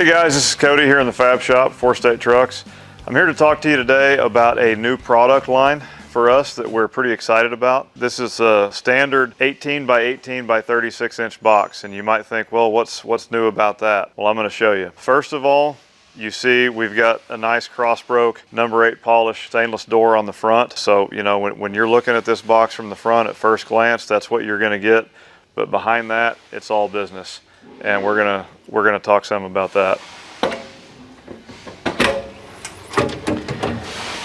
Hey guys, this is Cody here in the Fab Shop, 4 State Trucks. I'm here to talk to you today about a new product line for us that we're pretty excited about. This is a standard 18 by 18 by 36 inch box, and you might think, well, what's new about that? Well, I'm going to show you. First of all, you see we've got a nice cross-broke number 8 polished stainless door on the front. So, you know, when you're looking at this box from the front at first glance, that's what you're going to get. But behind that, it's all business. And we're gonna talk some about that.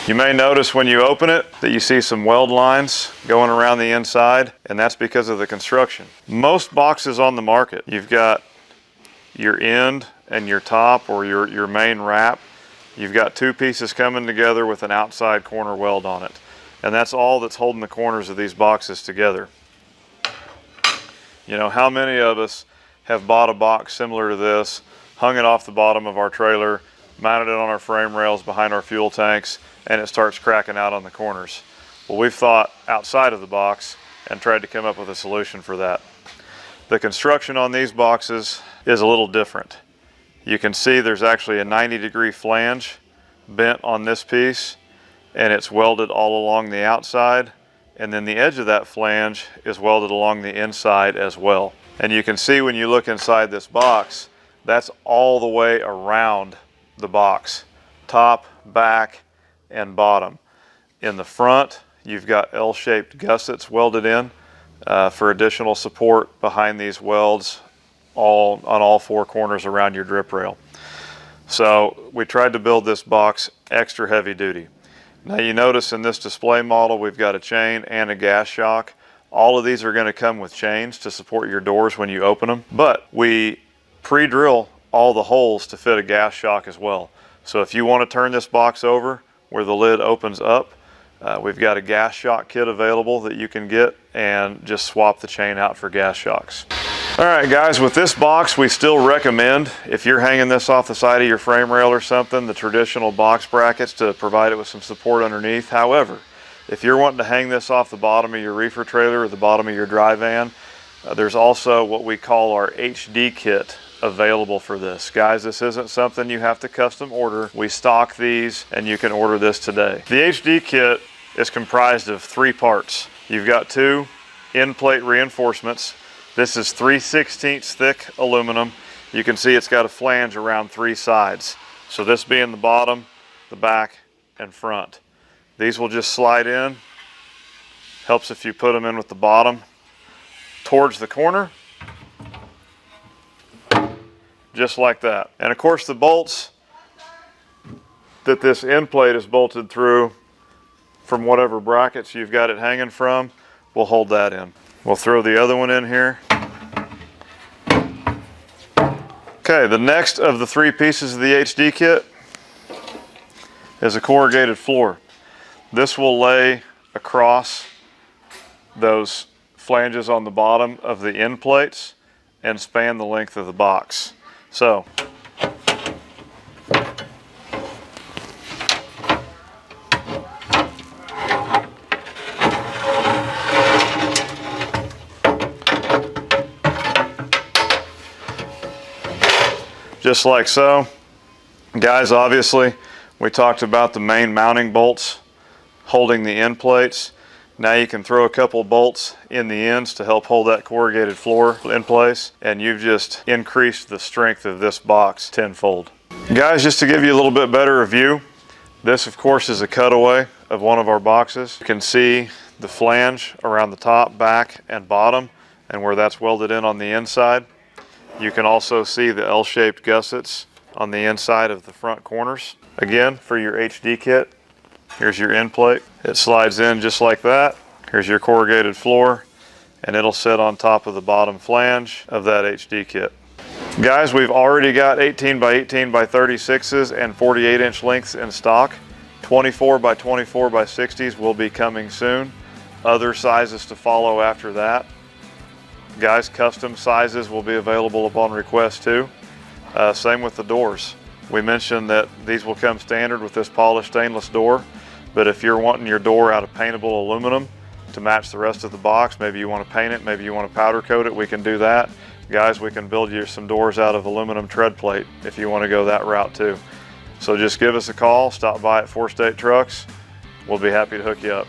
You may notice when you open it that you see some weld lines going around the inside, and that's because of the construction. Most boxes on the market, you've got your end and your top, or your main wrap. You've got two pieces coming together with an outside corner weld on it. And that's all that's holding the corners of these boxes together. You know, how many of us have bought a box similar to this, hung it off the bottom of our trailer, mounted it on our frame rails behind our fuel tanks, and it starts cracking out on the corners? Well, we've thought outside of the box and tried to come up with a solution for that. The construction on these boxes is a little different. You can see there's actually a 90-degree flange bent on this piece, and it's welded all along the outside, and then the edge of that flange is welded along the inside as well. And you can see when you look inside this box, that's all the way around the box, top, back, and bottom. In the front, you've got L-shaped gussets welded in for additional support behind these welds on all 4 corners around your drip rail. So we tried to build this box extra heavy duty. Now you notice in this display model, we've got a chain and a gas shock. All of these are going to come with chains to support your doors when you open them, but we pre-drill all the holes to fit a gas shock as well. So if you want to turn this box over where the lid opens up, we've got a gas shock kit available that you can get and just swap the chain out for gas shocks. All right guys, with this box, we still recommend, if you're hanging this off the side of your frame rail or something, the traditional box brackets to provide it with some support underneath. However, if you're wanting to hang this off the bottom of your reefer trailer or the bottom of your dry van, there's also what we call our HD kit available for this. Guys, this isn't something you have to custom order. We stock these and you can order this today. The HD kit is comprised of 3 parts. You've got 2 end plate reinforcements. This is 3/16 thick aluminum. You can see it's got a flange around 3 sides. So this being the bottom, the back, and front. These will just slide in. Helps if you put them in with the bottom towards the corner, just like that. And of course the bolts that this end plate is bolted through from whatever brackets you've got it hanging from will hold that in. We'll throw the other one in here. Okay, the next of the 3 pieces of the HD kit is a corrugated floor. This will lay across those flanges on the bottom of the end plates and span the length of the box. So, just like so. Guys, obviously, we talked about the main mounting bolts holding the end plates. Now you can throw a couple bolts in the ends to help hold that corrugated floor in place, and you've just increased the strength of this box tenfold. Guys, just to give you a little bit better view, this of course is a cutaway of one of our boxes. You can see the flange around the top, back, and bottom, and where that's welded in on the inside. You can also see the L-shaped gussets on the inside of the front corners. Again, for your HD kit, here's your end plate. It slides in just like that. Here's your corrugated floor, and it'll sit on top of the bottom flange of that HD kit. Guys, we've already got 18 by 18 by 36s and 48 inch lengths in stock. 24 by 24 by 60s will be coming soon. Other sizes to follow after that. Guys, custom sizes will be available upon request too. Same with the doors. We mentioned that these will come standard with this polished stainless door, but if you're wanting your door out of paintable aluminum to match the rest of the box, maybe you want to paint it, maybe you want to powder coat it, we can do that. guys, we can build you some doors out of aluminum tread plate if you want to go that route too. So just give us a call, stop by at 4 State Trucks. We'll be happy to hook you up.